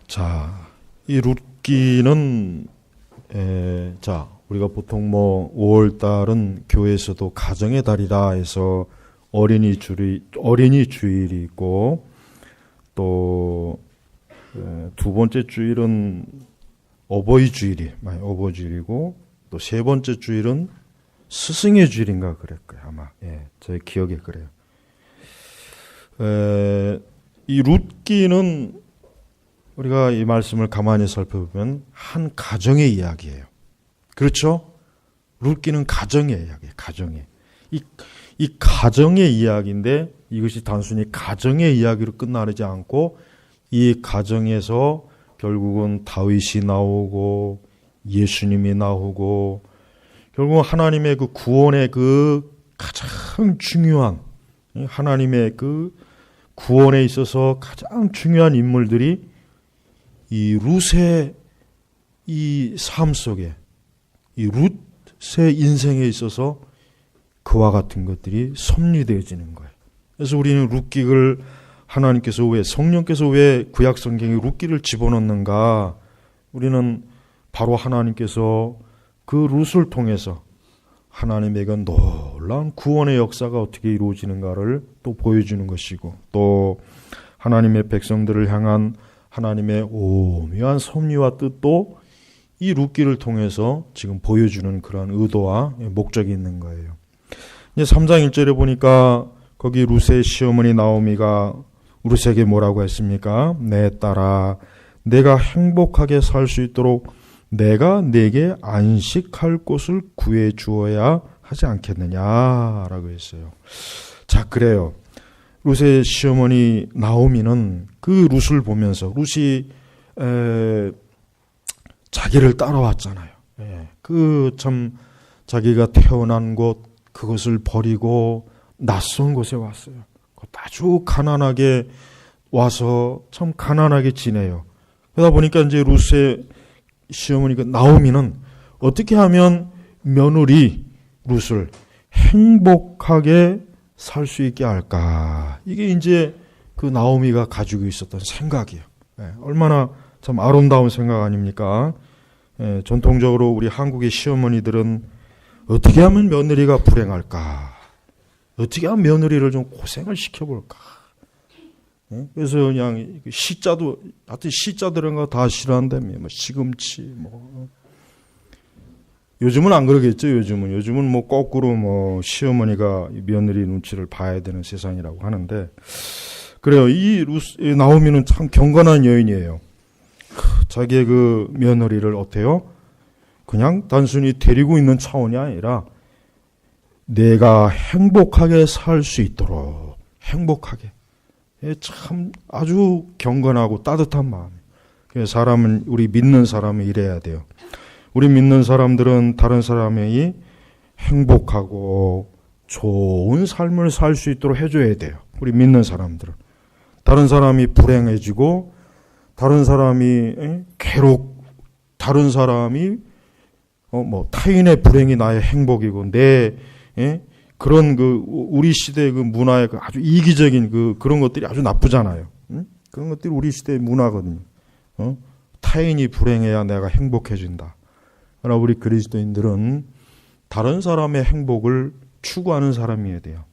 자, 이 룻기는 우리가 보통 5월 달은 교회에서도 가정의 달이라 해서 어린이 주일이 있고, 또 두 번째 주일은 어버이 주일이고, 또 세 번째 주일은 스승의 주일인가 그럴 거예요, 아마. 제 기억에 그래요. 이 룻기는 우리가 이 말씀을 가만히 살펴보면 한 가정의 이야기예요. 그렇죠? 룻기는 가정의 이야기예요. 이 가정의 이야기인데, 이것이 단순히 가정의 이야기로 끝나지 않고 이 가정에서 결국은 다윗이 나오고 예수님이 나오고, 결국 하나님의 그 구원의 그 가장 중요한, 하나님의 그 구원에 있어서 가장 중요한 인물들이 이 룻의 이 삶 속에, 이 룻의 인생에 있어서 그와 같은 것들이 섭리되어지는 거예요. 그래서 우리는 룻기를 성령께서 왜 구약 성경에 룻기를 집어넣는가? 우리는 바로 하나님께서 그 룻을 통해서 하나님에게 놀라운 구원의 역사가 어떻게 이루어지는가를 또 보여주는 것이고, 또 하나님의 백성들을 향한 하나님의 오묘한 섭리와 뜻도 이 룻기를 통해서 지금 보여주는 그런 의도와 목적이 있는 거예요. 이제 3장 1절에 보니까 거기 룻의 시어머니 나오미가 룻에게 뭐라고 했습니까? 내 딸아, 내가 행복하게 살 수 있도록 내가 네게 안식할 곳을 구해 주어야 하지 않겠느냐라고 했어요. 자, 그래요. 룻의 시어머니 나오미는 그 룻을 보면서, 룻이 자기를 따라왔잖아요. 그 참 자기가 태어난 곳, 그것을 버리고 낯선 곳에 왔어요. 아주 가난하게 와서 참 가난하게 지내요. 그러다 보니까 이제 룻의 시어머니가 나오미는 어떻게 하면 며느리 룻을 행복하게 살 수 있게 할까? 이게 이제 그 나오미가 가지고 있었던 생각이에요. 얼마나 참 아름다운 생각 아닙니까? 전통적으로 우리 한국의 시어머니들은 어떻게 하면 며느리가 불행할까? 어떻게 하면 며느리를 좀 고생을 시켜볼까? 그래서 그냥 시자들은 거 다 싫어한다며. 시금치, 요즘은 안 그러겠죠, 요즘은 거꾸로 시어머니가 며느리 눈치를 봐야 되는 세상이라고 하는데, 그래요. 이 나오미는 참 경건한 여인이에요. 자기의 그 며느리를 어때요? 그냥 단순히 데리고 있는 차원이 아니라 내가 행복하게 살 수 있도록, 행복하게. 참 아주 경건하고 따뜻한 마음이에요. 우리 믿는 사람은 이래야 돼요. 우리 믿는 사람들은 다른 사람이 행복하고 좋은 삶을 살 수 있도록 해줘야 돼요. 우리 믿는 사람들은. 다른 사람이 불행해지고, 다른 사람이 다른 사람이 타인의 불행이 나의 행복이고, 그런 우리 시대의 그 문화의 아주 이기적인 그런 것들이 아주 나쁘잖아요. 그런 것들이 우리 시대의 문화거든요. 타인이 불행해야 내가 행복해진다. 그러나 우리 그리스도인들은 다른 사람의 행복을 추구하는 사람이어야 돼요.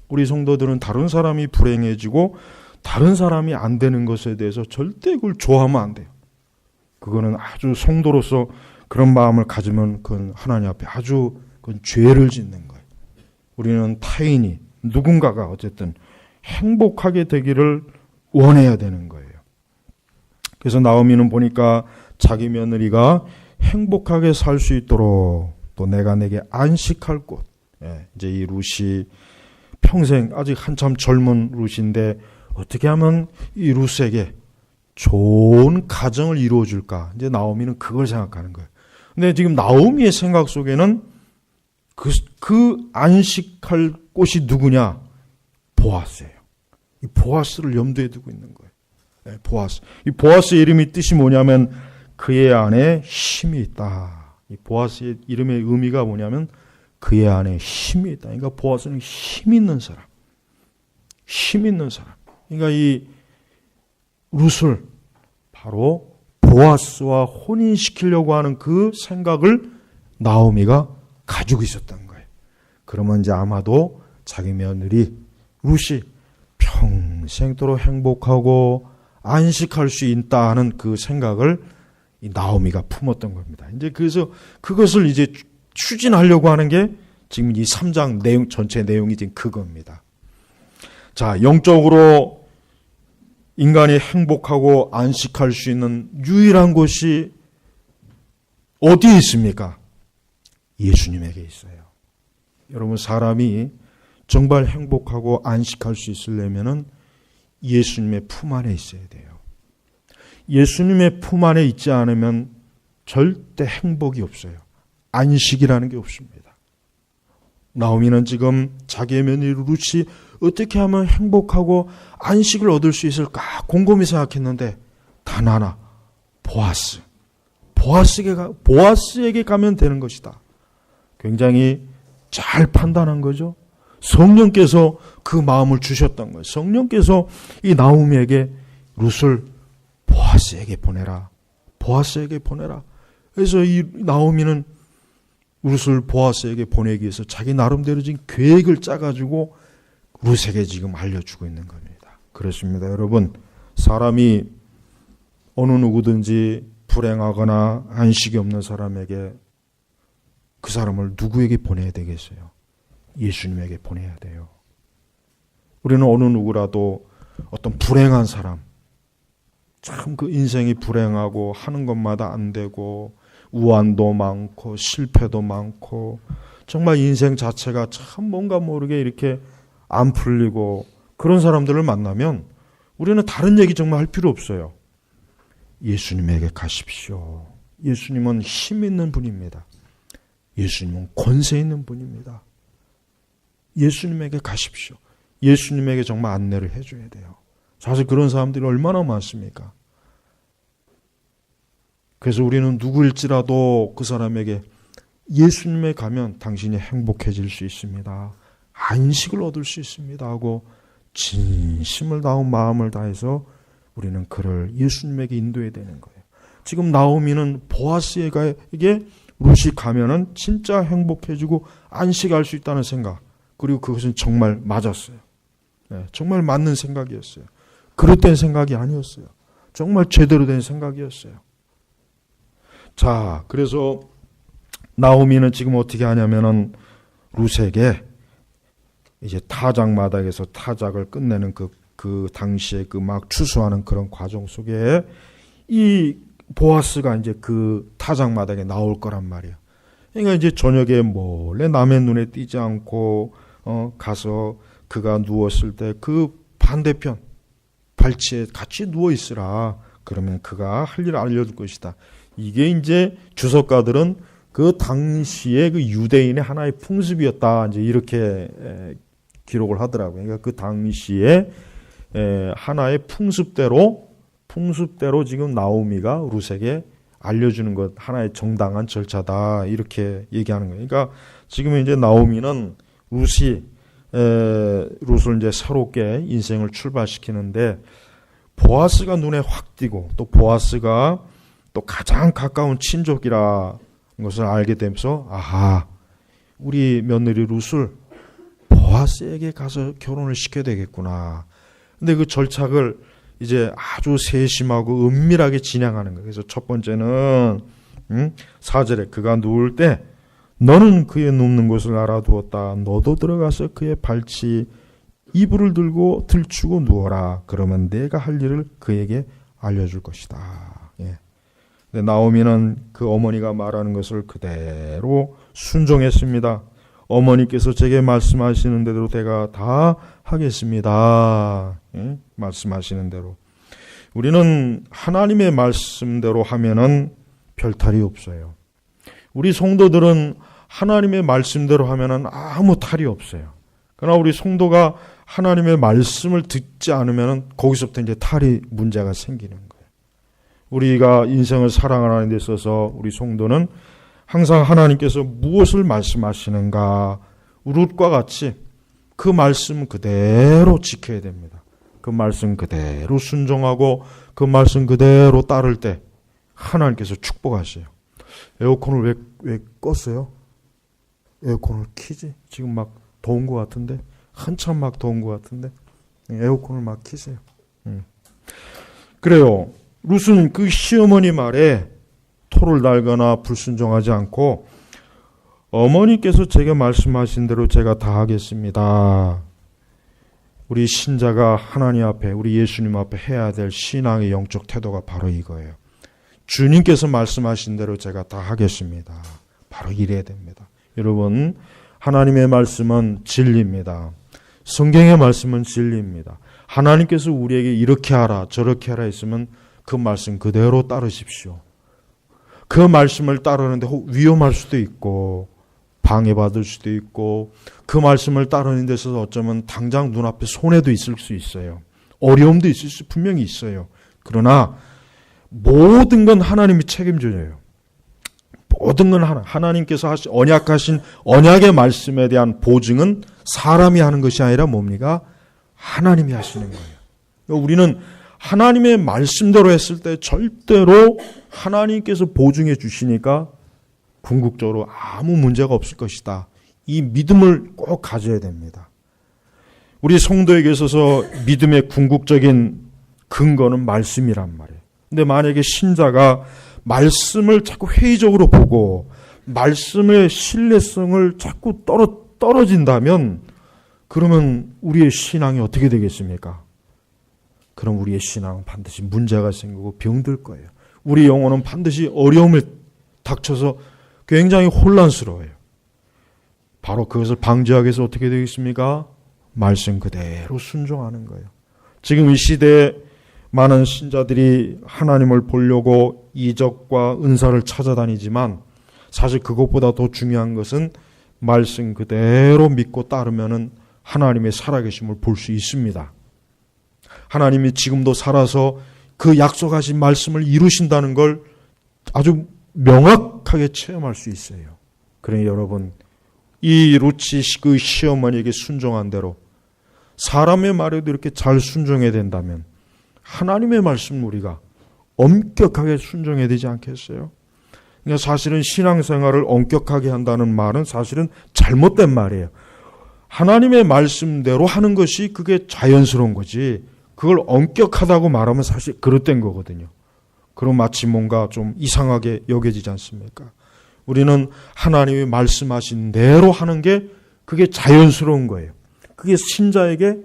우리 성도들은 다른 사람이 불행해지고 다른 사람이 안 되는 것에 대해서 절대 그걸 좋아하면 안 돼요. 그거는 아주 성도로서 그런 마음을 가지면 그건 하나님 앞에 아주 그건 죄를 짓는 거예요. 우리는 타인이, 누군가가 어쨌든 행복하게 되기를 원해야 되는 거예요. 그래서 나오미는 보니까 자기 며느리가 행복하게 살 수 있도록 또 내가 내게 안식할 곳. 이제 이 룻이 평생 아직 한참 젊은 룻인데 어떻게 하면 이 룻에게 좋은 가정을 이루어줄까? 이제 나오미는 그걸 생각하는 거예요. 근데 지금 나오미의 생각 속에는 그 안식할 곳이 누구냐? 보아스예요. 이 보아스를 염두에 두고 있는 거예요. 보아스. 이 보아스의 이름이 뜻이 뭐냐면 그의 안에 힘이 있다. 이 보아스의 이름의 의미가 뭐냐면 그의 안에 힘이 있다. 그러니까 보아스는 힘 있는 사람. 힘 있는 사람. 그러니까 이 룻을 바로 보아스와 혼인시키려고 하는 그 생각을 나오미가 가지고 있었던 거예요. 그러면 이제 아마도 자기 며느리 룻이 평생도록 행복하고 안식할 수 있다 하는 그 생각을 이 나오미가 품었던 겁니다. 이제 그래서 그것을 이제 추진하려고 하는 게 지금 이 3장 내용, 전체 내용이 지금 그겁니다. 자, 영적으로 인간이 행복하고 안식할 수 있는 유일한 곳이 어디에 있습니까? 예수님에게 있어요. 여러분, 사람이 정말 행복하고 안식할 수 있으려면은 예수님의 품 안에 있어야 돼요. 예수님의 품 안에 있지 않으면 절대 행복이 없어요. 안식이라는 게 없습니다. 나오미는 지금 자기의 며느리 룻이 어떻게 하면 행복하고 안식을 얻을 수 있을까 곰곰이 생각했는데 단 하나, 보아스에게 가면 되는 것이다. 굉장히 잘 판단한 거죠. 성령께서 그 마음을 주셨던 거예요. 성령께서 이 나오미에게 룻을 보아스에게 보내라. 보아스에게 보내라. 그래서 이 나오미는 룻을 보아스에게 보내기 위해서 자기 나름대로 지금 계획을 짜가지고 룻에게 지금 알려주고 있는 겁니다. 그렇습니다. 여러분, 사람이 어느 누구든지 불행하거나 안식이 없는 사람에게 그 사람을 누구에게 보내야 되겠어요? 예수님에게 보내야 돼요. 우리는 어느 누구라도 어떤 불행한 사람, 참 그 인생이 불행하고 하는 것마다 안 되고 우환도 많고 실패도 많고 정말 인생 자체가 참 뭔가 모르게 이렇게 안 풀리고 그런 사람들을 만나면 우리는 다른 얘기 정말 할 필요 없어요. 예수님에게 가십시오. 예수님은 힘 있는 분입니다. 예수님은 권세 있는 분입니다. 예수님에게 가십시오. 예수님에게 정말 안내를 해줘야 돼요. 사실 그런 사람들이 얼마나 많습니까? 그래서 우리는 누구일지라도 그 사람에게 예수님에 가면 당신이 행복해질 수 있습니다. 안식을 얻을 수 있습니다 하고 진심을 다한 마음을 다해서 우리는 그를 예수님에게 인도해야 되는 거예요. 지금 나오미는 보아스에게 룻이 가면은 진짜 행복해지고 안식할 수 있다는 생각, 그리고 그것은 정말 맞았어요. 네, 정말 맞는 생각이었어요. 그릇된 생각이 아니었어요. 정말 제대로 된 생각이었어요. 자, 그래서 나오미는 지금 어떻게 하냐면은 룻에게 이제 타작마당에서 타작을 끝내는 그 당시에 그 막 추수하는 그런 과정 속에 이 보아스가 이제 그 타작마당에 나올 거란 말이에요. 그러니까 이제 저녁에 몰래 남의 눈에 띄지 않고 가서 그가 누웠을 때 그 반대편 발치에 같이 누워 있으라. 그러면 그가 할 일을 알려줄 것이다. 이게 이제 주석가들은 그 당시에 그 유대인의 하나의 풍습이었다. 이제 이렇게 기록을 하더라고요. 그러니까 그 당시에 하나의 풍습대로 지금 나오미가 룻에게 알려주는 것 하나의 정당한 절차다. 이렇게 얘기하는 거예요. 그러니까 지금 이제 나오미는 룻을 이제 새롭게 인생을 출발시키는데 보아스가 눈에 확 띄고 또 보아스가 또 가장 가까운 친족이라는 것을 알게 되면서 아하, 우리 며느리 룻을 보아스에게 가서 결혼을 시켜야 되겠구나. 근데 그 절차를 이제 아주 세심하고 은밀하게 진행하는 거예요. 그래서 첫 번째는 4절에 그가 누울 때 너는 그의 눕는 곳을 알아두었다. 너도 들어가서 그의 발치 이불을 들고 들추고 누워라. 그러면 내가 할 일을 그에게 알려줄 것이다. 예. 근데 나오미는 그 어머니가 말하는 것을 그대로 순종했습니다. 어머니께서 제게 말씀하시는 대로 제가 다 하겠습니다. 예? 말씀하시는 대로. 우리는 하나님의 말씀대로 하면은 별탈이 없어요. 우리 성도들은 하나님의 말씀대로 하면은 아무 탈이 없어요. 그러나 우리 성도가 하나님의 말씀을 듣지 않으면은 거기서부터 이제 탈이 문제가 생기는 거예요. 우리가 인생을 살아가는 데 있어서 우리 성도는 항상 하나님께서 무엇을 말씀하시는가 룻과 같이 그 말씀 그대로 지켜야 됩니다. 그 말씀 그대로 순종하고 그 말씀 그대로 따를 때 하나님께서 축복하세요. 에어컨을 왜 껐어요? 에어컨을 키지. 지금 막 더운 것 같은데, 한참 막 더운 것 같은데 에어컨을 막 키세요. 그래요. 룻은 그 시어머니 말에 토를 달거나 불순종하지 않고 어머니께서 제게 말씀하신 대로 제가 다 하겠습니다. 우리 신자가 하나님 앞에, 우리 예수님 앞에 해야 될 신앙의 영적 태도가 바로 이거예요. 주님께서 말씀하신 대로 제가 다 하겠습니다. 바로 이래야 됩니다. 여러분, 하나님의 말씀은 진리입니다. 성경의 말씀은 진리입니다. 하나님께서 우리에게 이렇게 하라 저렇게 하라 했으면 그 말씀 그대로 따르십시오. 그 말씀을 따르는데 위험할 수도 있고 방해받을 수도 있고 그 말씀을 따르는 데 있어서 어쩌면 당장 눈앞에 손해도 있을 수 있어요. 어려움도 있을 수 분명히 있어요. 그러나 모든 건 하나님이 책임져요. 모든 건 하나님께서 언약하신 언약의 말씀에 대한 보증은 사람이 하는 것이 아니라 뭡니까? 하나님이 하시는 거예요. 우리는 하나님의 말씀대로 했을 때 절대로 하나님께서 보증해 주시니까 궁극적으로 아무 문제가 없을 것이다. 이 믿음을 꼭 가져야 됩니다. 우리 성도에게 있어서 믿음의 궁극적인 근거는 말씀이란 말이에요. 근데 만약에 신자가 말씀을 자꾸 회의적으로 보고 말씀의 신뢰성을 자꾸 떨어진다면 그러면 우리의 신앙이 어떻게 되겠습니까? 그럼 우리의 신앙은 반드시 문제가 생기고 병들 거예요. 우리 영혼은 반드시 어려움을 닥쳐서 굉장히 혼란스러워요. 바로 그것을 방지하기 위해서 어떻게 되겠습니까? 말씀 그대로 순종하는 거예요. 지금 이 시대에 많은 신자들이 하나님을 보려고 이적과 은사를 찾아다니지만 사실 그것보다 더 중요한 것은 말씀 그대로 믿고 따르면 하나님의 살아계심을 볼 수 있습니다. 하나님이 지금도 살아서 그 약속하신 말씀을 이루신다는 걸 아주 명확하게 체험할 수 있어요. 그러니 여러분, 이 룻이 그 시어머니에게 순종한 대로 사람의 말에도 이렇게 잘 순종해야 된다면 하나님의 말씀 우리가 엄격하게 순종해야 되지 않겠어요? 그러니까 사실은 신앙생활을 엄격하게 한다는 말은 사실은 잘못된 말이에요. 하나님의 말씀대로 하는 것이 그게 자연스러운 거지 그걸 엄격하다고 말하면 사실 그릇된 거거든요. 그럼 마치 뭔가 좀 이상하게 여겨지지 않습니까? 우리는 하나님이 말씀하신 대로 하는 게 그게 자연스러운 거예요. 그게 신자에게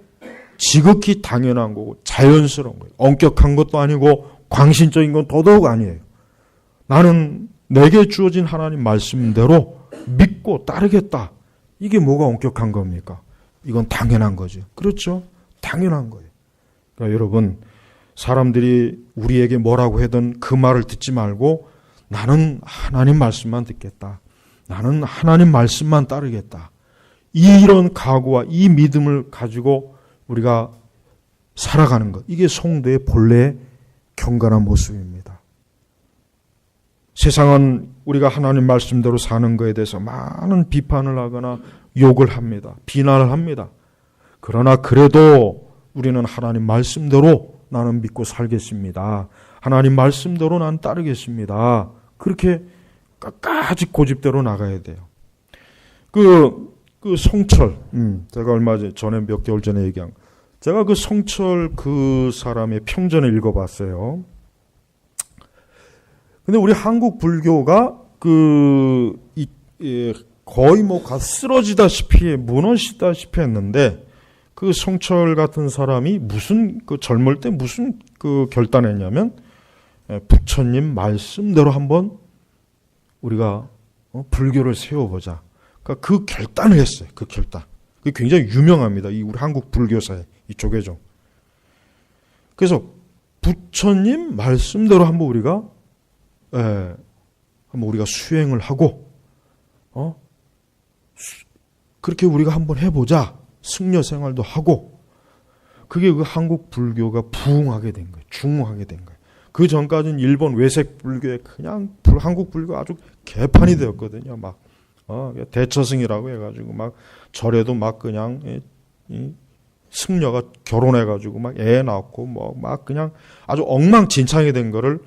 지극히 당연한 거고 자연스러운 거예요. 엄격한 것도 아니고 광신적인 건 더더욱 아니에요. 나는 내게 주어진 하나님 말씀대로 믿고 따르겠다. 이게 뭐가 엄격한 겁니까? 이건 당연한 거죠. 그렇죠? 당연한 거예요. 그러니까 여러분, 사람들이 우리에게 뭐라고 하든 그 말을 듣지 말고 나는 하나님 말씀만 듣겠다. 나는 하나님 말씀만 따르겠다. 이런 각오와 이 믿음을 가지고 우리가 살아가는 것. 이게 성도의 본래의 경건한 모습입니다. 세상은 우리가 하나님 말씀대로 사는 것에 대해서 많은 비판을 하거나 욕을 합니다. 비난을 합니다. 그러나 그래도 우리는 하나님 말씀대로 나는 믿고 살겠습니다. 하나님 말씀대로 난 따르겠습니다. 그렇게 끝까지 고집대로 나가야 돼요. 그 성철, 제가 얼마 전에 몇 개월 전에 얘기한, 제가 그 성철 그 사람의 편전을 읽어봤어요. 근데 우리 한국 불교가 거의 뭐 쓰러지다시피 무너지다시피 했는데 그 성철 같은 사람이 젊을 때 무슨 결단했냐면 부처님 말씀대로 한번 우리가 불교를 세워보자. 그러니까 그 결단을 했어요. 그 결단. 그게 굉장히 유명합니다. 이 우리 한국 불교사에 이쪽에죠. 그래서 부처님 말씀대로 한번 우리가 수행을 하고 그렇게 우리가 한번 해보자. 승려 생활도 하고 그게 그 한국 불교가 부흥하게 된 거예요. 중흥하게 된 거예요. 그 전까지는 일본 외색 불교에 그냥 한국 불교가 아주 개판이 되었거든요. 막 대처승이라고 해가지고 막 절에도 막 그냥 승려가 결혼해가지고 막 애 낳고 뭐 막 그냥 아주 엉망진창이 된 거를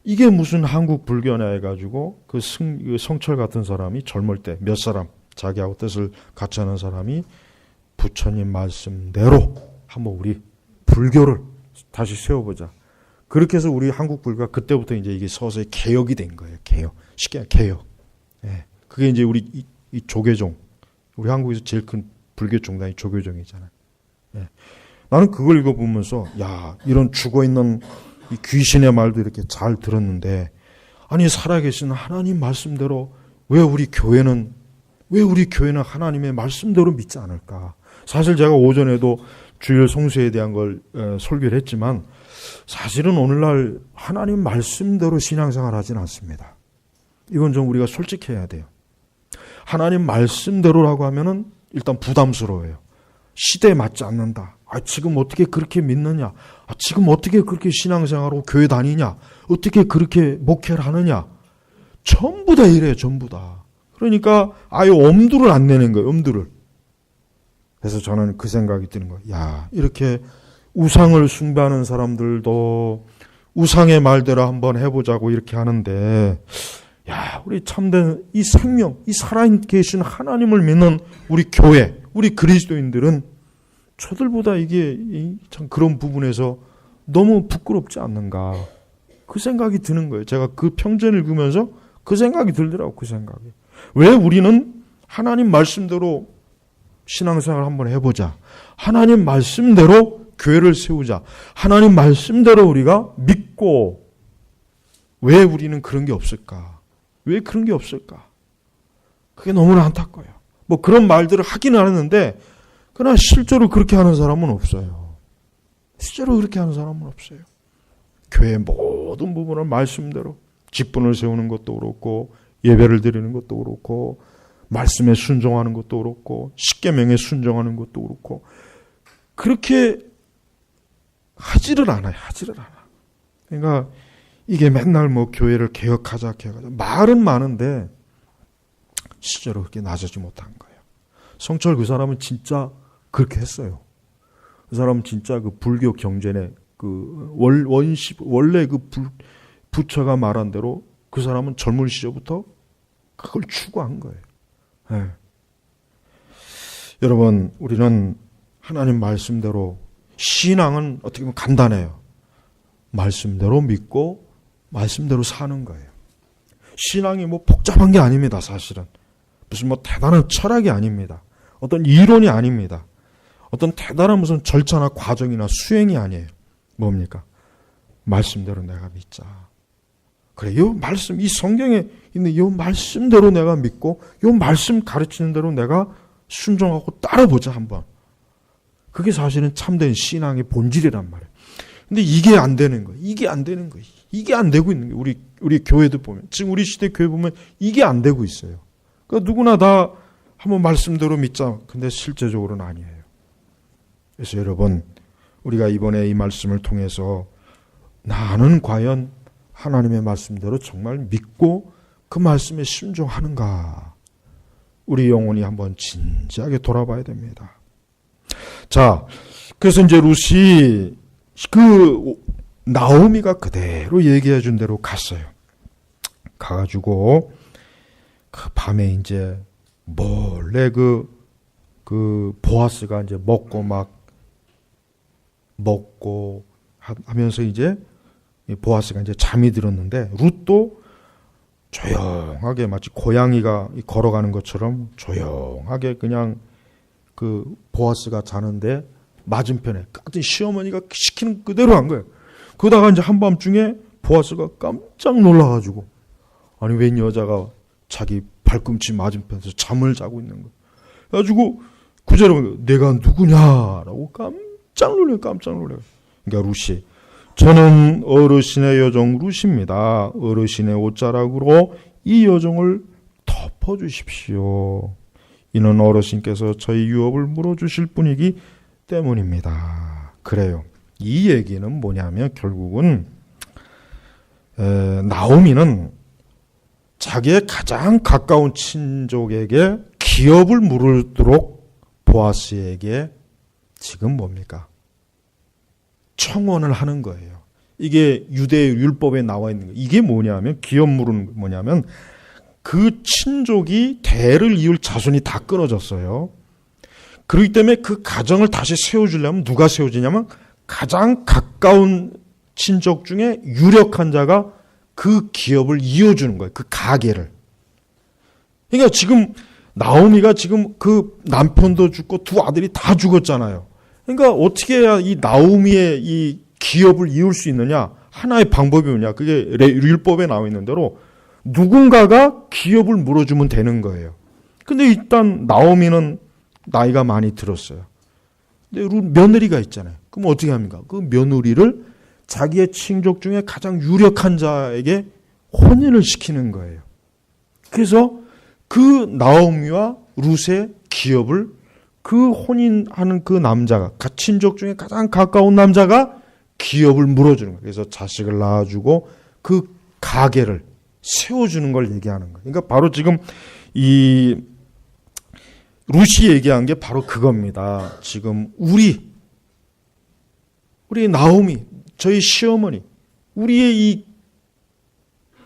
이게 무슨 한국 불교냐 해가지고 그 성철 같은 사람이 젊을 때 몇 사람 자기하고 뜻을 같이 하는 사람이 부처님 말씀대로 한번 우리 불교를 다시 세워보자. 그렇게 해서 우리 한국 불교가 그때부터 이제 이게 서서히 개혁이 된 거예요. 개혁. 쉽게 개혁. 예. 그게 이제 우리 이 조계종. 우리 한국에서 제일 큰 불교 종단이 조계종이잖아요. 예. 나는 그걸 읽어보면서 야, 이런 죽어있는 이 귀신의 말도 이렇게 잘 들었는데 아니 살아계신 하나님 말씀대로 왜 우리 교회는 하나님의 말씀대로 믿지 않을까? 사실 제가 오전에도 주일 성수에 대한 걸 설교를 했지만 사실은 오늘날 하나님 말씀대로 신앙생활 하진 않습니다. 이건 좀 우리가 솔직해야 돼요. 하나님 말씀대로라고 하면은 일단 부담스러워요. 시대에 맞지 않는다. 지금 어떻게 그렇게 믿느냐? 지금 어떻게 그렇게 신앙생활하고 교회 다니냐? 어떻게 그렇게 목회를 하느냐? 전부 다 이래요. 전부 다. 그러니까 아예 엄두를 안 내는 거예요. 엄두를. 그래서 저는 그 생각이 드는 거예요. 야, 이렇게 우상을 숭배하는 사람들도 우상의 말대로 한번 해보자고 이렇게 하는데 야, 우리 참된 이 생명, 이 살아계신 하나님을 믿는 우리 교회, 우리 그리스도인들은 저들보다 이게 참 그런 부분에서 너무 부끄럽지 않는가. 그 생각이 드는 거예요. 제가 그 평전을 읽으면서 그 생각이 들더라고요. 그 생각이. 왜 우리는 하나님 말씀대로 신앙생활 한번 해보자. 하나님 말씀대로 교회를 세우자. 하나님 말씀대로 우리가 믿고 왜 우리는 그런 게 없을까? 왜 그런 게 없을까? 그게 너무나 안타까워요. 뭐 그런 말들을 하기는 하는데 그러나 실제로 그렇게 하는 사람은 없어요. 실제로 그렇게 하는 사람은 없어요. 교회의 모든 부분을 말씀대로 직분을 세우는 것도 그렇고 예배를 드리는 것도 그렇고 말씀에 순종하는 것도 그렇고 십계명에 순종하는 것도 그렇고 그렇게 하지를 않아요. 하지를 않아. 그러니까 이게 맨날 뭐 교회를 개혁하자 말은 많은데 실제로 그렇게 나서지 못한 거예요. 성철 그 사람은 진짜 그렇게 했어요. 그 사람은 진짜 그 불교 경전에 그 원래 그 부처가 말한 대로 그 사람은 젊은 시절부터 그걸 추구한 거예요. 네. 여러분, 우리는 하나님 말씀대로 신앙은 어떻게 보면 간단해요. 말씀대로 믿고 말씀대로 사는 거예요. 신앙이 뭐 복잡한 게 아닙니다. 사실은 무슨 뭐 대단한 철학이 아닙니다. 어떤 이론이 아닙니다. 어떤 대단한 무슨 절차나 과정이나 수행이 아니에요. 뭡니까? 말씀대로 내가 믿자. 그래, 이 말씀, 이 성경에 있는 이 말씀대로 내가 믿고 이 말씀 가르치는 대로 내가 순종하고 따라보자 한번. 그게 사실은 참된 신앙의 본질이란 말이에요. 근데 이게 안 되는 거예요. 이게 안 되는 거예요. 이게 안 되고 있는 거예요. 우리 교회도 보면, 지금 우리 시대 교회 보면 이게 안 되고 있어요. 그러니까 누구나 다 한번 말씀대로 믿자. 근데 실제적으로는 아니에요. 그래서 여러분, 우리가 이번에 이 말씀을 통해서 나는 과연 하나님의 말씀대로 정말 믿고 그 말씀에 순종하는가? 우리 영혼이 한번 진지하게 돌아봐야 됩니다. 자, 그래서 이제 룻이 그 나오미가 그대로 얘기해 준 대로 갔어요. 가가지고 그 밤에 이제 몰래 그 보아스가 이제 먹고 하면서 이제 보아스가 이제 잠이 들었는데 룻도 조용하게 마치 고양이가 걸어가는 것처럼 조용하게 그냥 그 보아스가 자는데 맞은편에 같은 시어머니가 시키는 그대로 한 거예요. 그러다가 이제 한밤중에 보아스가 깜짝 놀라가지고 아니 웬 여자가 자기 발꿈치 맞은편에서 잠을 자고 있는 거예요. 그래가지고 구절에 내가 누구냐라고 깜짝 놀래요. 그러니까 룻이 저는 어르신의 여종 룻입니다. 어르신의 옷자락으로 이 여종을 덮어주십시오. 이는 어르신께서 저희 유업을 물어주실 분이기 때문입니다. 그래요. 이 얘기는 뭐냐면 결국은 나오미는 자기의 가장 가까운 친족에게 기업을 물도록 보아스에게 지금 뭡니까? 청원을 하는 거예요. 이게 유대 율법에 나와 있는 거예요. 이게 뭐냐면, 기업물은 뭐냐면 그 친족이 대를 이을 자손이 다 끊어졌어요. 그렇기 때문에 그 가정을 다시 세워주려면 누가 세워지냐면 가장 가까운 친족 중에 유력한 자가 그 기업을 이어주는 거예요. 그 가계를. 그러니까 지금 나오미가 지금 그 남편도 죽고 두 아들이 다 죽었잖아요. 그러니까 어떻게 해야 이 나오미의 이 기업을 이을 수 있느냐? 하나의 방법이 뭐냐? 그게 율법에 나와 있는 대로 누군가가 기업을 물어주면 되는 거예요. 근데 일단 나오미는 나이가 많이 들었어요. 근데 며느리가 있잖아요. 그럼 어떻게 합니까? 그 며느리를 자기의 친족 중에 가장 유력한 자에게 혼인을 시키는 거예요. 그래서 그 나오미와 룻의 기업을 그 혼인하는 그 남자가, 친족 중에 가장 가까운 남자가 기업을 물어주는 거예요. 그래서 자식을 낳아주고 그 가계를 세워주는 걸 얘기하는 거예요. 그러니까 바로 지금 이 룻이 얘기한 게 바로 그겁니다. 지금 우리 나오미, 저희 시어머니, 우리의 이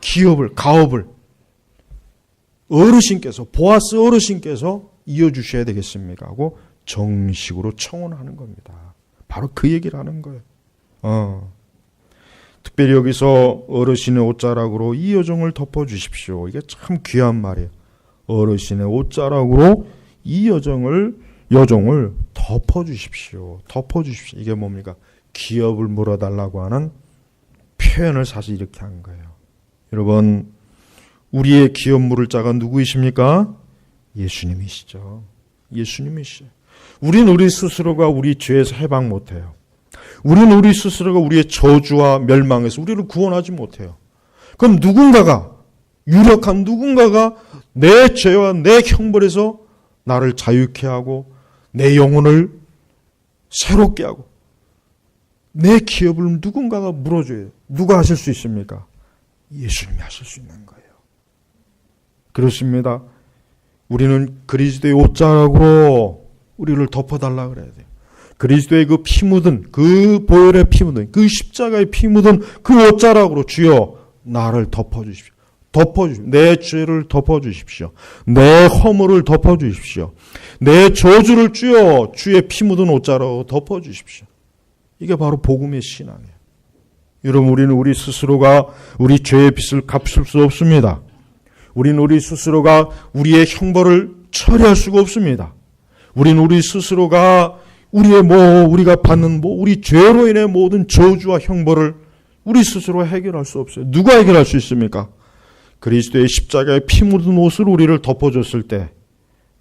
기업을, 가업을 어르신께서, 보아스 어르신께서 이어주셔야 되겠습니까? 하고 정식으로 청원하는 겁니다. 바로 그 얘기를 하는 거예요. 특별히 여기서 어르신의 옷자락으로 이 여종을 덮어주십시오. 이게 참 귀한 말이에요. 어르신의 옷자락으로 이 여종을 덮어주십시오. 덮어주십시오. 이게 뭡니까? 기업을 물어달라고 하는 표현을 사실 이렇게 한 거예요. 여러분, 우리의 기업 물을 자가 누구이십니까? 예수님이시죠. 예수님이시죠. 우리는 우리 스스로가 우리 죄에서 해방 못해요. 우리는 우리 스스로가 우리의 저주와 멸망에서 우리를 구원하지 못해요. 그럼 누군가가, 유력한 누군가가 내 죄와 내 형벌에서 나를 자유케 하고 내 영혼을 새롭게 하고 내 기업을 누군가가 물어줘요. 누가 하실 수 있습니까? 예수님이 하실 수 있는 거예요. 그렇습니다. 우리는 그리스도의 옷자락으로 우리를 덮어달라 그래야 돼요. 그리스도의 그 피 묻은, 그 보혈의 피 묻은, 그 십자가의 피 묻은 그 옷자락으로 주여 나를 덮어주십시오. 덮어주십시오. 내 죄를 덮어주십시오. 내 허물을 덮어주십시오. 내 저주를 주여 주의 피 묻은 옷자락으로 덮어주십시오. 이게 바로 복음의 신앙이에요. 여러분, 우리는 우리 스스로가 우리 죄의 빚을 갚을 수 없습니다. 우리는 우리 스스로가 우리의 형벌을 처리할 수가 없습니다. 우리는 우리 스스로가 우리가 받는 우리 죄로 인해 모든 저주와 형벌을 우리 스스로 해결할 수 없어요. 누가 해결할 수 있습니까? 그리스도의 십자가에 피 묻은 옷을 우리를 덮어줬을 때,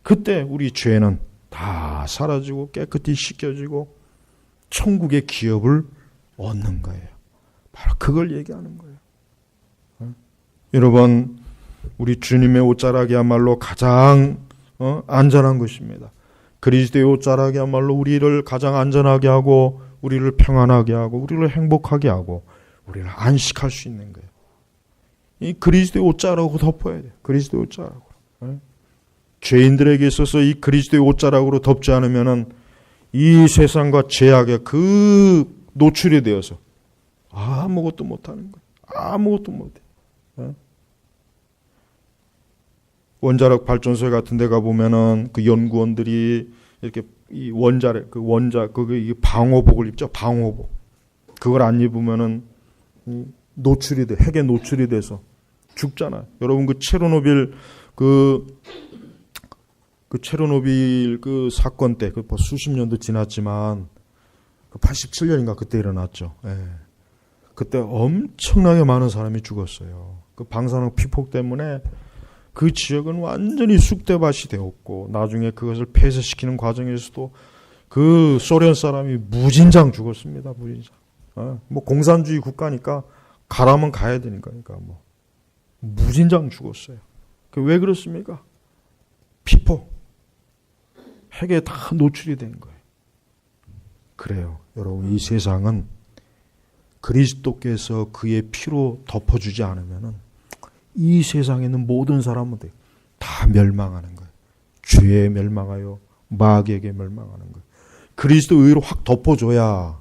그때 우리 죄는 다 사라지고 깨끗이 씻겨지고 천국의 기업을 얻는 거예요. 바로 그걸 얘기하는 거예요. 여러분, 우리 주님의 옷자락이야말로 가장 안전한 것입니다. 그리스도의 옷자락이야말로 우리를 가장 안전하게 하고 우리를 평안하게 하고 우리를 행복하게 하고 우리를 안식할 수 있는 거예요. 이 그리스도의 옷자락으로 덮어야 돼요. 그리스도의 옷자락으로. 죄인들에게 있어서 이 그리스도의 옷자락으로 덮지 않으면은 이 세상과 죄악에 그 노출이 되어서 아무것도 못하는 거예요. 아무것도 못해. 원자력 발전소 같은 데 가보면은 그 연구원들이 이렇게 이 그게 방호복을 입죠. 방호복. 그걸 안 입으면은 노출이 돼. 핵에 노출이 돼서 죽잖아요. 여러분, 그 체르노빌 그 사건 때, 그 수십 년도 지났지만, 그 87년인가 그때 일어났죠. 예. 그때 엄청나게 많은 사람이 죽었어요. 그 방사능 피폭 때문에 그 지역은 완전히 쑥대밭이 되었고, 나중에 그것을 폐쇄시키는 과정에서도 그 소련 사람이 무진장 죽었습니다. 무진장. 뭐 공산주의 국가니까 가라면 가야 되니까, 뭐 무진장 죽었어요. 왜 그렇습니까? 피폭, 핵에 다 노출이 된 거예요. 그래요, 여러분, 이 세상은 그리스도께서 그의 피로 덮어주지 않으면은 이 세상에 있는 모든 사람들 다 멸망하는 거예요. 죄에 멸망하여 마귀에게 멸망하는 거예요. 그리스도 의로 확 덮어줘야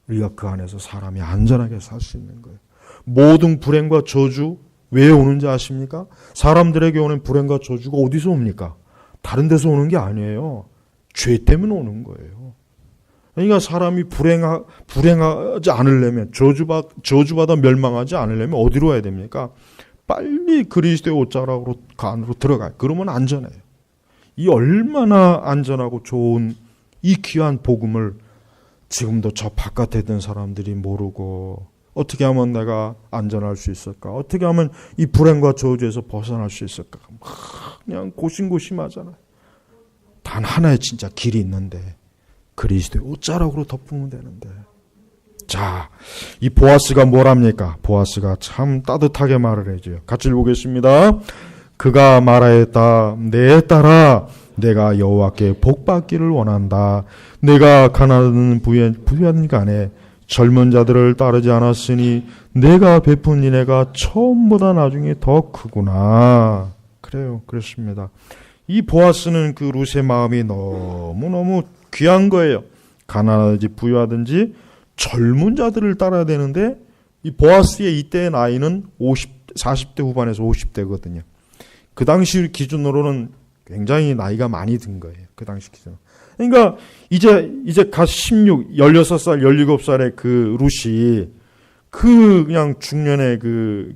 우리가 그 안에서 사람이 안전하게 살 수 있는 거예요. 모든 불행과 저주 왜 오는지 아십니까? 사람들에게 오는 불행과 저주가 어디서 옵니까? 다른 데서 오는 게 아니에요. 죄 때문에 오는 거예요. 그러니까 사람이 불행하지 않으려면, 저주받아 멸망하지 않으려면 어디로 와야 됩니까? 빨리 그리스도의 옷자락으로 그 안으로 들어가요. 그러면 안전해요. 이 얼마나 안전하고 좋은 이 귀한 복음을 지금도 저 바깥에 있던 사람들이 모르고, 어떻게 하면 내가 안전할 수 있을까? 어떻게 하면 이 불행과 저주에서 벗어날 수 있을까? 그냥 고심고심하잖아요. 단 하나의 진짜 길이 있는데 그리스도의 옷자락으로 덮으면 되는데. 자, 이 보아스가 뭘 합니까? 보아스가 참 따뜻하게 말을 해줘요. 같이 읽어보겠습니다. 그가 말하였다. 내 딸아, 내가 여호와께 복받기를 원한다. 내가 가난하든 부유하든 간에 젊은 자들을 따르지 않았으니 내가 베푼 은혜가 처음보다 나중에 더 크구나. 그래요. 그렇습니다. 이 보아스는 그 룻의 마음이 너무너무 귀한 거예요. 가난하든지 부유하든지 젊은 자들을 따라야 되는데, 이 보아스의 이때의 나이는 40대 후반에서 50대거든요. 그 당시 기준으로는 굉장히 나이가 많이 든 거예요. 그 당시 기준. 그러니까 이제 갓 16, 16살, 17살의 그 룻이 그냥 중년에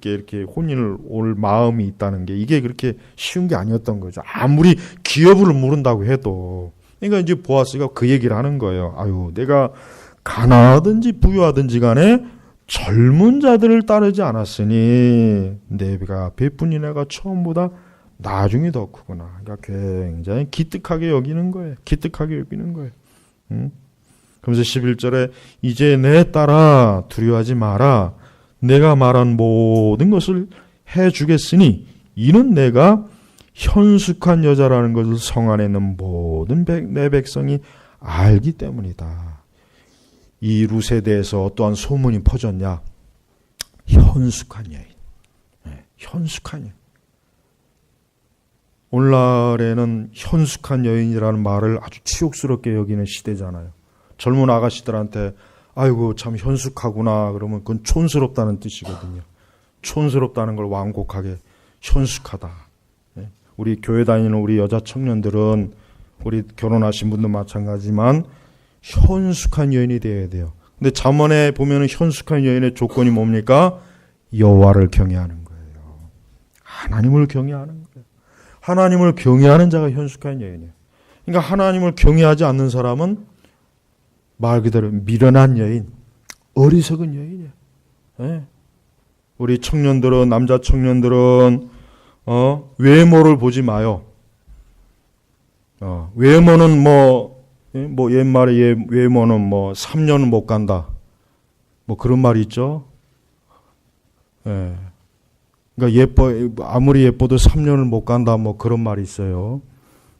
이렇게 혼인을 올 마음이 있다는 게 이게 그렇게 쉬운 게 아니었던 거죠. 아무리 기여부를 물은다고 해도. 그러니까 이제 보아스가 그 얘기를 하는 거예요. 아유, 내가 가난하든지 부유하든지 간에 젊은 자들을 따르지 않았으니 내가 베푼 은혜가 처음보다 나중에 더 크구나. 그러니까 굉장히 기특하게 여기는 거예요. 기특하게 여기는 거예요. 그러면서 11절에 이제 내 딸아 두려워하지 마라. 내가 말한 모든 것을 해주겠으니 이는 내가 현숙한 여자라는 것을 성 안에 있는 모든 내 백성이 알기 때문이다. 이 룻에 대해서 어떠한 소문이 퍼졌냐? 현숙한 여인. 현숙한 여인. 오늘날에는 현숙한 여인이라는 말을 아주 치욕스럽게 여기는 시대잖아요. 젊은 아가씨들한테 아이고 참 현숙하구나 그러면 그건 촌스럽다는 뜻이거든요. 촌스럽다는 걸 완곡하게 현숙하다. 우리 교회 다니는 우리 여자 청년들은 우리 결혼하신 분도 마찬가지지만 현숙한 여인이 되어야 돼요. 근데 잠언에 보면은 현숙한 여인의 조건이 뭡니까? 여호와를 경외하는 거예요. 하나님을 경외하는 거예요. 하나님을 경외하는 자가 현숙한 여인이에요. 그러니까 하나님을 경외하지 않는 사람은 말 그대로 미련한 여인, 어리석은 여인이에요. 네. 우리 청년들은, 남자 청년들은 외모를 보지 마요. 외모는 뭐 옛말에 외모는 3년은 못 간다. 그런 말이 있죠. 예. 그러니까 아무리 예뻐도 3년을 못 간다. 그런 말이 있어요.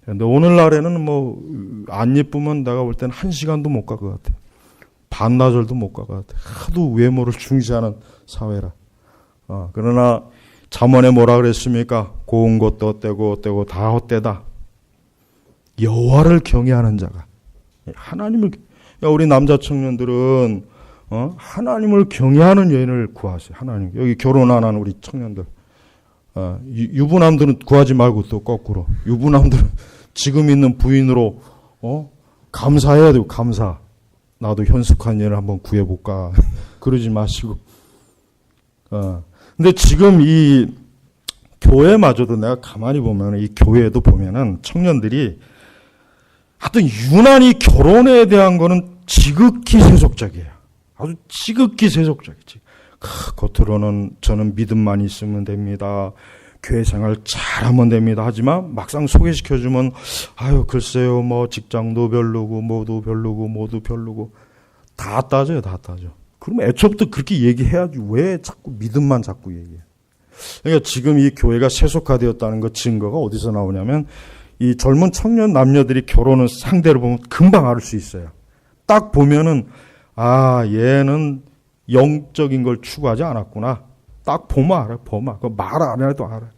근데 오늘날에는 안 예쁘면 내가 볼 때는 1시간도 못 갈 것 같아. 반나절도 못 갈 것 같아. 하도 외모를 중시하는 사회라. 그러나 잠언에 뭐라 그랬습니까? 고운 것도 헛되고 다 헛되다. 여호와를 경외하는 자가. 하나님을, 우리 남자 청년들은 하나님을 경외하는 여인을 구하세요. 하나님. 여기 결혼 안 한 우리 청년들. 유부남들은 구하지 말고 또 거꾸로. 유부남들은 지금 있는 부인으로 감사해야 되고, 감사. 나도 현숙한 여인을 한번 구해볼까. 그러지 마시고. 근데 지금 이 교회마저도 내가 가만히 보면, 이 교회에도 보면은 청년들이 하여튼 유난히 결혼에 대한 거는 지극히 세속적이에요. 아주 지극히 세속적이지. 겉으로는 저는 믿음만 있으면 됩니다. 교회 생활 잘하면 됩니다. 하지만 막상 소개시켜주면 아유 글쎄요 직장도 별로고 모두 별로고 다 따져요. 다 따져. 그러면 애초부터 그렇게 얘기해야지 왜 자꾸 믿음만 자꾸 얘기해. 그러니까 지금 이 교회가 세속화되었다는 것 증거가 어디서 나오냐면 이 젊은 청년 남녀들이 결혼을 상대로 보면 금방 알 수 있어요. 딱 보면은 얘는 영적인 걸 추구하지 않았구나. 딱 보면 알아. 보면 말 안 해도 알아.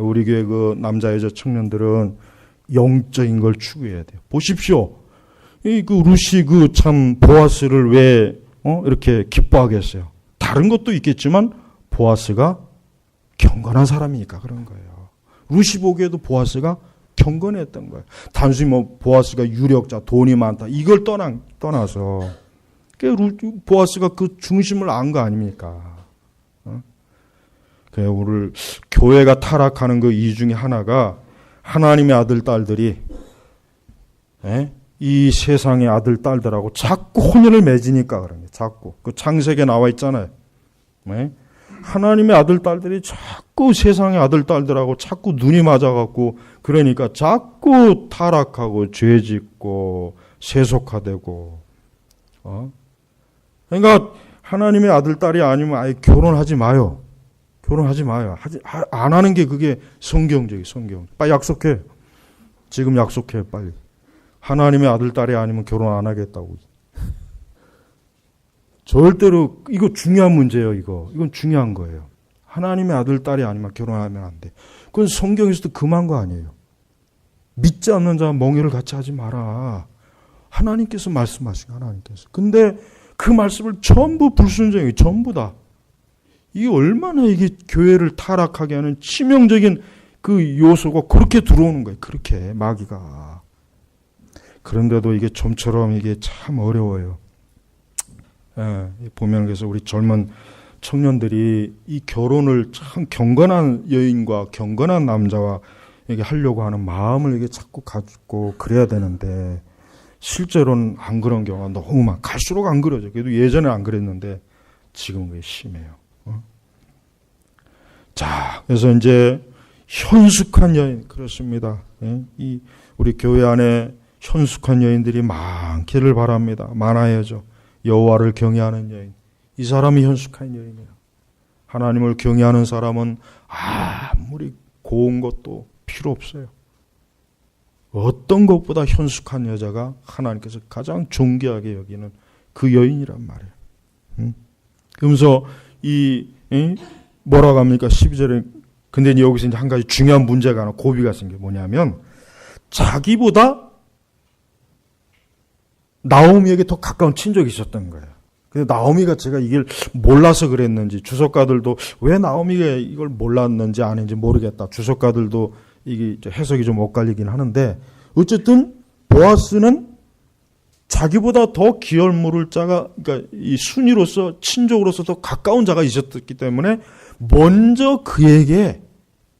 우리 교회 그 남자 여자 청년들은 영적인 걸 추구해야 돼요. 보십시오. 그 룻이 그 참 보아스를 왜 이렇게 기뻐하겠어요? 다른 것도 있겠지만 보아스가 경건한 사람이니까 그런 거예요. 룻이 보기에도 보아스가 경건했던 거예요. 단순히 뭐 보아스가 유력자, 돈이 많다 이걸 떠나서 보아스가 그 중심을 안 거 아닙니까? 그래요. 오늘 교회가 타락하는 그 이유 중에 하나가 하나님의 아들 딸들이 이 세상의 아들 딸들하고 자꾸 혼연을 맺으니까 그런 거예요. 자꾸 그 창세기에 나와 있잖아요. 하나님의 아들 딸들이 자꾸 세상의 아들 딸들하고 자꾸 눈이 맞아갖고 그러니까 자꾸 타락하고 죄짓고 세속화되고 그러니까 하나님의 아들 딸이 아니면 아예 결혼하지 마요. 결혼하지 마요. 안 하는 게 그게 성경적이에요. 성경. 빨리 약속해. 지금 약속해 빨리. 하나님의 아들 딸이 아니면 결혼 안 하겠다고. 절대로 이거 중요한 문제예요. 이건 중요한 거예요. 하나님의 아들 딸이 아니면 결혼하면 안 돼. 그건 성경에서도 금한 거 아니에요. 믿지 않는 자와 멍에를 같이 하지 마라. 하나님께서 말씀하신 하나님께서. 근데 그 말씀을 전부 불순종해요. 전부 다. 이게 얼마나 이게 교회를 타락하게 하는 치명적인 그 요소가 그렇게 들어오는 거예요. 그렇게 마귀가. 그런데도 이게 좀처럼 이게 참 어려워요. 보면 그래서 우리 젊은 청년들이 이 결혼을 참 경건한 여인과 경건한 남자와 이게 하려고 하는 마음을 이게 자꾸 가지고 그래야 되는데 실제로는 안 그런 경우가 너무 많아. 갈수록 안 그러죠. 그래도 예전에 안 그랬는데 지금은 그게 심해요. 자, 그래서 이제 현숙한 여인 그렇습니다. 이 우리 교회 안에 현숙한 여인들이 많기를 바랍니다. 많아야죠. 여호와를 경외하는 여인. 이 사람이 현숙한 여인이에요. 하나님을 경외하는 사람은 아무리 고운 것도 필요 없어요. 어떤 것보다 현숙한 여자가 하나님께서 가장 존귀하게 여기는 그 여인이란 말이에요. 그러면서 뭐라고 합니까? 12절에 근데 여기서 이제 한 가지 중요한 문제가 하나 고비가 생겨 뭐냐면 자기보다 나오미에게 더 가까운 친족이 있었던 거예요. 근데 나오미가 제가 이걸 몰라서 그랬는지 주석가들도 왜 나오미가 이걸 몰랐는지 아닌지 모르겠다. 주석가들도 이게 해석이 좀 엇갈리긴 하는데 어쨌든 보아스는 자기보다 더 기열 물을 자가 그러니까 이 순위로서 친족으로서 더 가까운 자가 있었기 때문에 먼저 그에게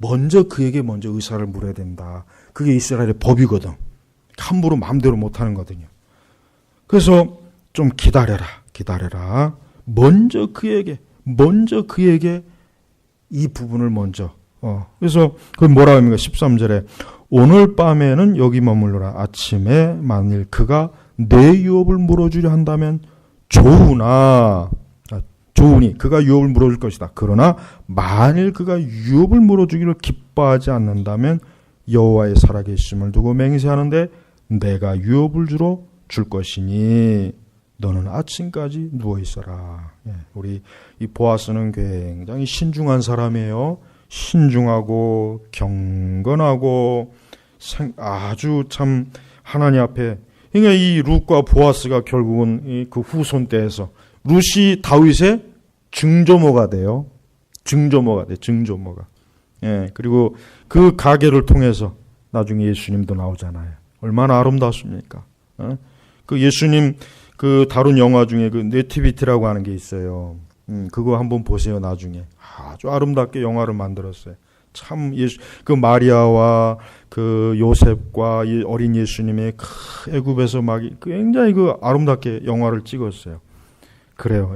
의사를 물어야 된다. 그게 이스라엘의 법이거든. 함부로 마음대로 못하는 거거든요. 그래서 좀 기다려라. 먼저 그에게 이 부분을 먼저. 그래서 그 뭐라 합니까? 13절에 오늘 밤에는 여기 머물러라. 아침에 만일 그가 내 유업을 물어주려 한다면 좋으니 그가 유업을 물어줄 것이다. 그러나 만일 그가 유업을 물어주기를 기뻐하지 않는다면 여호와의 살아계심을 두고 맹세하는데 내가 유업을 주러 줄 것이니 너는 아침까지 누워 있어라. 우리 이 보아스는 굉장히 신중한 사람이에요. 신중하고 경건하고 아주 참 하나님 앞에 그러니까 이 룻과 보아스가 결국은 그 후손 때에서 룻이 다윗의 증조모가 돼요. 증조모가. 그리고 그 가계를 통해서 나중에 예수님도 나오잖아요. 얼마나 아름답습니까? 그 예수님 그 다룬 영화 중에 그 네티비티라고 하는 게 있어요. 그거 한번 보세요. 나중에 아주 아름답게 영화를 만들었어요. 참 그 마리아와 그 요셉과 이 어린 예수님의 애굽에서 막 굉장히 그 아름답게 영화를 찍었어요. 그래요.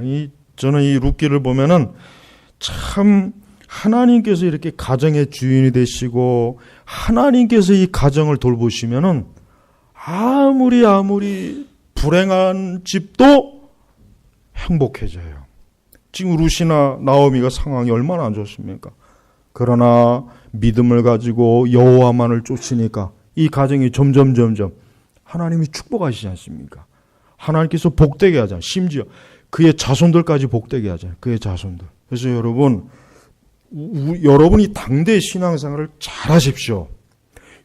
저는 이 룻기를 보면은 참 하나님께서 이렇게 가정의 주인이 되시고 하나님께서 이 가정을 돌보시면은 아무리 불행한 집도 행복해져요. 지금 룻이나 나오미가 상황이 얼마나 안 좋습니까? 그러나 믿음을 가지고 여호와만을 쫓으니까 이 가정이 점점 하나님이 축복하시지 않습니까? 하나님께서 복되게 하잖아요. 심지어 그의 자손들까지 복되게 하잖아요. 그의 자손들. 그래서 여러분이 당대 신앙생활을 잘 하십시오.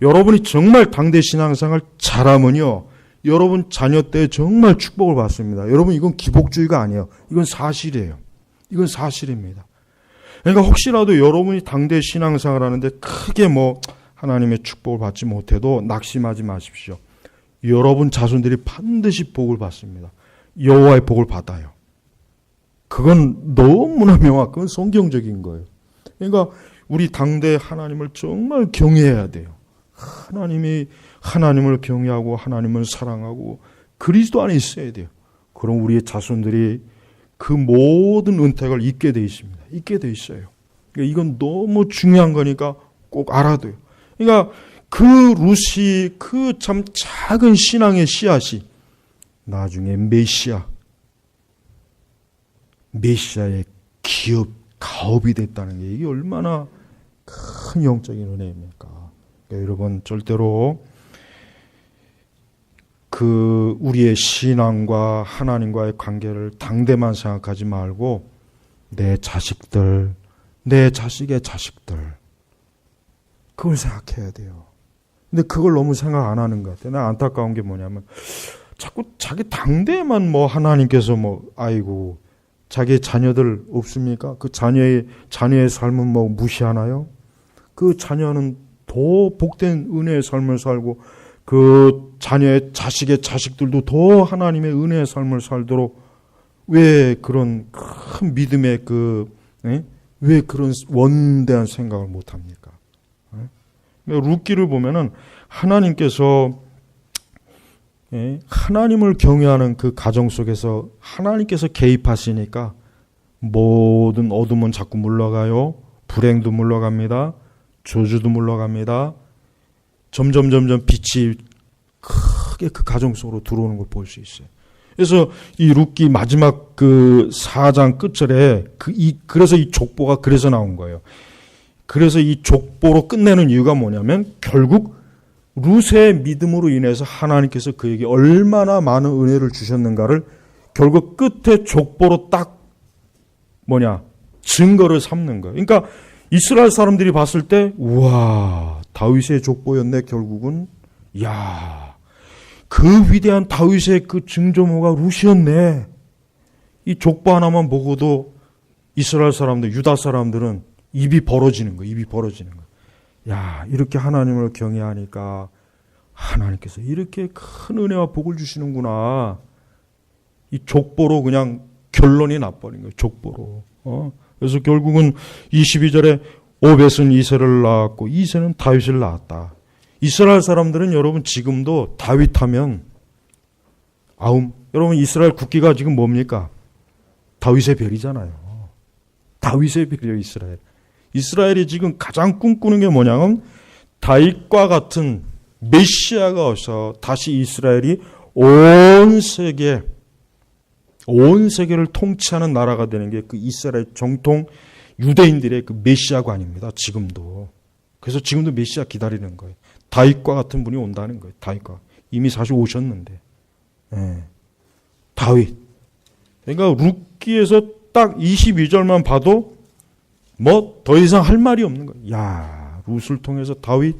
여러분이 정말 당대 신앙생활을 잘하면요. 여러분 자녀 때 정말 축복을 받습니다. 여러분 이건 기복주의가 아니에요. 이건 사실이에요. 이건 사실입니다. 그러니까 혹시라도 여러분이 당대 신앙생활 하는데 크게 하나님의 축복을 받지 못해도 낙심하지 마십시오. 여러분 자손들이 반드시 복을 받습니다. 여호와의 복을 받아요. 그건 너무나 그건 성경적인 거예요. 그러니까 우리 당대 하나님을 정말 경외해야 돼요. 하나님을 경외하고 하나님을 사랑하고 그리스도 안에 있어야 돼요. 그럼 우리의 자손들이 그 모든 은택을 잊게 돼 있습니다. 잊게 돼 있어요. 그러니까 이건 너무 중요한 거니까 꼭 알아둬요. 그러니까 그 루시 그 참 작은 신앙의 씨앗이 나중에 메시아의 가업이 됐다는 게 이게 얼마나 큰 영적인 은혜입니까? 그러니까 여러분 절대로 우리의 신앙과 하나님과의 관계를 당대만 생각하지 말고 내 자식들, 내 자식의 자식들 그걸 생각해야 돼요. 근데 그걸 너무 생각 안 하는 것 같아요. 나 안타까운 게 뭐냐면 자꾸 자기 당대만 하나님께서 아이고 자기의 자녀들 없습니까? 그 자녀의 삶은 무시하나요? 그 자녀는 더 복된 은혜의 삶을 살고 그 자녀의 자식의 자식들도 더 하나님의 은혜의 삶을 살도록 왜 그런 큰 믿음의 왜 그런 원대한 생각을 못합니까? 룻기를 보면은 하나님께서 하나님을 경외하는 그 가정 속에서 하나님께서 개입하시니까 모든 어둠은 자꾸 물러가요. 불행도 물러갑니다. 저주도 물러갑니다. 점점 빛이 크게 그 가정 속으로 들어오는 걸 볼 수 있어요. 그래서 이 룻기 마지막 그 4장 끝절에 그래서 이 족보가 그래서 나온 거예요. 그래서 이 족보로 끝내는 이유가 뭐냐면 결국 룻의 믿음으로 인해서 하나님께서 그에게 얼마나 많은 은혜를 주셨는가를 결국 끝에 족보로 딱 증거를 삼는 거예요. 그러니까 이스라엘 사람들이 봤을 때 우와 다윗의 족보였네. 결국은 그 위대한 다윗의 그 증조모가 룻이었네. 이 족보 하나만 보고도 이스라엘 사람들, 유다 사람들은 입이 벌어지는 거예요. 이렇게 하나님을 경외하니까 하나님께서 이렇게 큰 은혜와 복을 주시는구나. 이 족보로 그냥 결론이 나버린 거예요. 족보로. 그래서 결국은 22절에 오벳은 이새를 낳았고 이새는 다윗을 낳았다. 이스라엘 사람들은 여러분 지금도 다윗하면 여러분 이스라엘 국기가 지금 뭡니까? 다윗의 별이잖아요. 다윗의 별이에요. 이스라엘이 지금 가장 꿈꾸는 게 뭐냐면 다윗과 같은 메시아가 와서 다시 이스라엘이 온 세계를 통치하는 나라가 되는 게 그 이스라엘 정통 유대인들의 그 메시아관입니다. 지금도. 그래서 지금도 메시아 기다리는 거예요. 다윗과 같은 분이 온다는 거예요. 다윗과. 이미 사실 오셨는데. 다윗. 그러니까 룻기에서 딱 22절만 봐도 더 이상 할 말이 없는 거예요. 룻을 통해서 다윗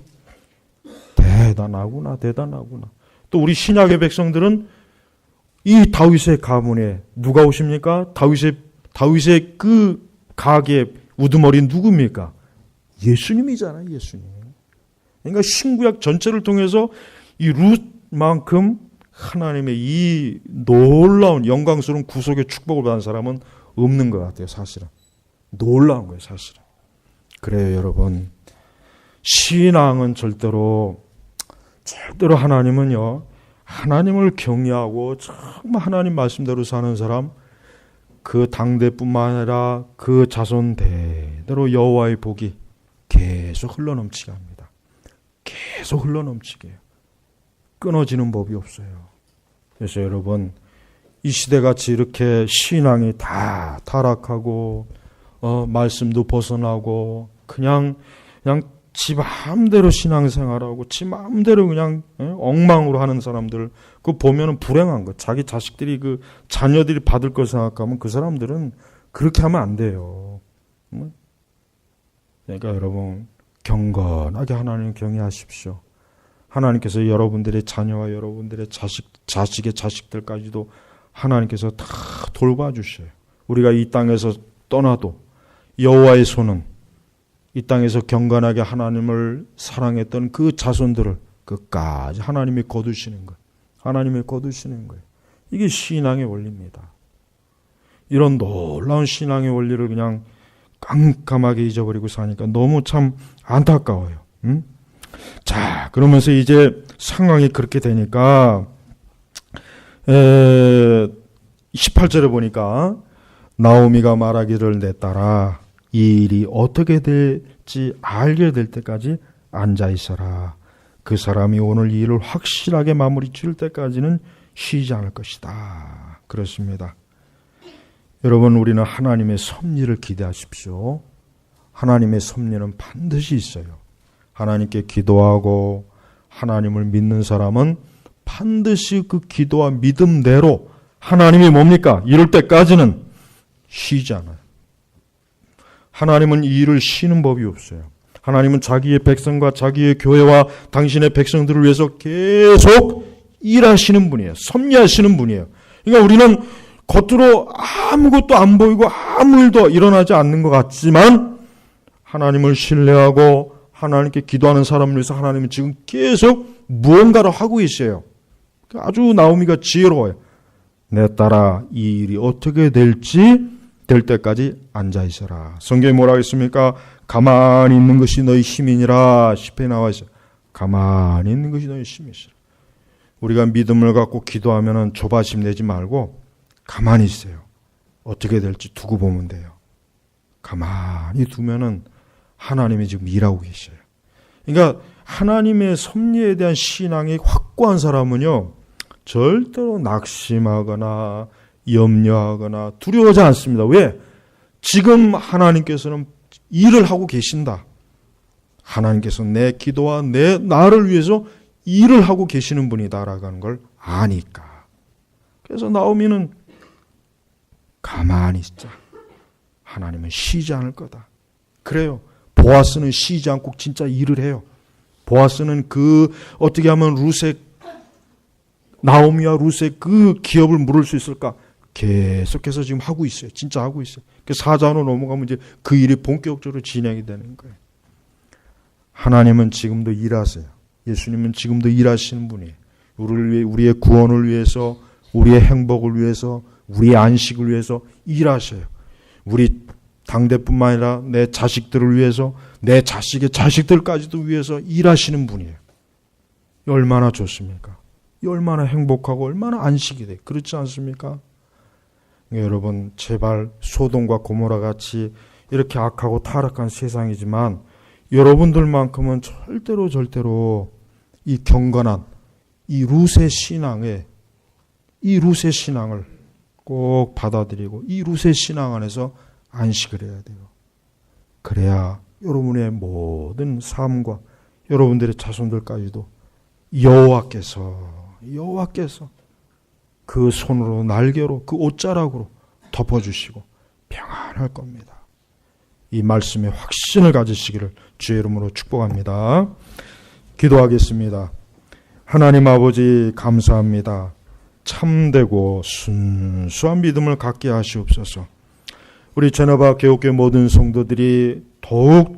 대단하구나. 또 우리 신약의 백성들은 이 다윗의 가문에 누가 오십니까? 다윗의 그 가게 우두머리는 누굽니까? 예수님이잖아요. 예수님. 그러니까 신구약 전체를 통해서 이 룻만큼 하나님의 이 놀라운 영광스러운 구속의 축복을 받은 사람은 없는 것 같아요. 사실은. 놀라운 거예요. 사실은. 그래요. 여러분. 신앙은 절대로 하나님을 경외하고 정말 하나님 말씀대로 사는 사람, 그 당대뿐만 아니라 그 자손 대대로 여호와의 복이 계속 흘러넘치게 합니다. 계속 흘러넘치게 해요. 끊어지는 법이 없어요. 그래서 여러분 이 시대같이 이렇게 신앙이 다 타락하고 말씀도 벗어나고 그냥 지 마음대로 신앙생활하고 지 마음대로 그냥 엉망으로 하는 사람들 그거 보면은 불행한 거. 자기 자식들이 그 자녀들이 받을 걸 생각하면 그 사람들은 그렇게 하면 안 돼요. 그러니까 여러분 경건하게 하나님 경외하십시오. 하나님께서 여러분들의 자녀와 여러분들의 자식의 자식들까지도 하나님께서 다 돌봐주셔요. 우리가 이 땅에서 떠나도 여호와의 손은 이 땅에서 경건하게 하나님을 사랑했던 그 자손들을 끝까지 하나님이 거두시는 거예요. 하나님이 거두시는 거예요. 이게 신앙의 원리입니다. 이런 놀라운 신앙의 원리를 그냥 깜깜하게 잊어버리고 사니까 너무 참 안타까워요. 자, 그러면서 이제 상황이 그렇게 되니까 18절에 보니까 나오미가 말하기를 내 딸아 이 일이 어떻게 될지 알게 될 때까지 앉아 있어라. 그 사람이 오늘 이 일을 확실하게 마무리 지을 때까지는 쉬지 않을 것이다. 그렇습니다. 여러분, 우리는 하나님의 섭리를 기대하십시오. 하나님의 섭리는 반드시 있어요. 하나님께 기도하고 하나님을 믿는 사람은 반드시 그 기도와 믿음대로 하나님이 뭡니까? 이럴 때까지는 쉬지 않아요. 하나님은 이 일을 쉬는 법이 없어요. 하나님은 자기의 백성과 자기의 교회와 당신의 백성들을 위해서 계속 일하시는 분이에요. 섭리하시는 분이에요. 그러니까 우리는 겉으로 아무것도 안 보이고 아무 일도 일어나지 않는 것 같지만 하나님을 신뢰하고 하나님께 기도하는 사람을 위해서 하나님은 지금 계속 무언가를 하고 있어요. 아주 나오미가 지혜로워요. 내 딸아 이 일이 어떻게 될 때까지 앉아 있어라. 성경에 뭐라고 했습니까? 가만히 있는 것이 너희 힘이니라. 시편에 나와 있어요. 가만히 있는 것이 너희 힘이시라. 우리가 믿음을 갖고 기도하면 조바심 내지 말고 가만히 있어요. 어떻게 될지 두고 보면 돼요. 가만히 두면은 하나님이 지금 일하고 계셔요. 그러니까 하나님의 섭리에 대한 신앙이 확고한 사람은요, 절대로 낙심하거나 염려하거나 두려워하지 않습니다. 왜? 지금 하나님께서는 일을 하고 계신다. 하나님께서 내 기도와 나를 위해서 일을 하고 계시는 분이다라고 하는 걸 아니까. 그래서 나오미는 가만히 있자. 하나님은 쉬지 않을 거다. 그래요. 보아스는 쉬지 않고 진짜 일을 해요. 보아스는 어떻게 하면 나오미와 루스의 그 기업을 물을 수 있을까? 계속해서 지금 하고 있어요. 진짜 하고 있어요. 그 4장으로 넘어가면 이제 그 일이 본격적으로 진행이 되는 거예요. 하나님은 지금도 일하세요. 예수님은 지금도 일하시는 분이에요. 우리의 구원을 위해서, 우리의 행복을 위해서, 우리의 안식을 위해서 일하셔요. 우리 당대뿐만 아니라 내 자식들을 위해서, 내 자식의 자식들까지도 위해서 일하시는 분이에요. 얼마나 좋습니까? 얼마나 행복하고 얼마나 안식이 돼요. 그렇지 않습니까? 여러분, 제발 소돔과 고모라 같이 이렇게 악하고 타락한 세상이지만 여러분들만큼은 절대로 이 경건한 이 루세 신앙을 꼭 받아들이고 이 루세 신앙 안에서 안식을 해야 돼요. 그래야 여러분의 모든 삶과 여러분들의 자손들까지도 여호와께서 그 손으로 날개로 그 옷자락으로 덮어주시고 평안할 겁니다. 이 말씀에 확신을 가지시기를 주의 이름으로 축복합니다. 기도하겠습니다. 하나님 아버지 감사합니다. 참되고 순수한 믿음을 갖게 하시옵소서. 우리 제너바 개옥교회 모든 성도들이 더욱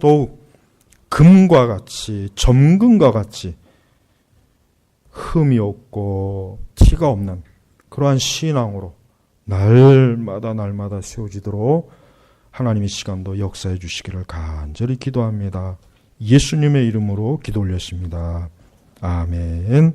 금과 같이 점금과 같이 흠이 없고 티가 없는 그러한 신앙으로 날마다 세워지도록 하나님의 시간도 역사해 주시기를 간절히 기도합니다. 예수님의 이름으로 기도 올렸습니다. 아멘.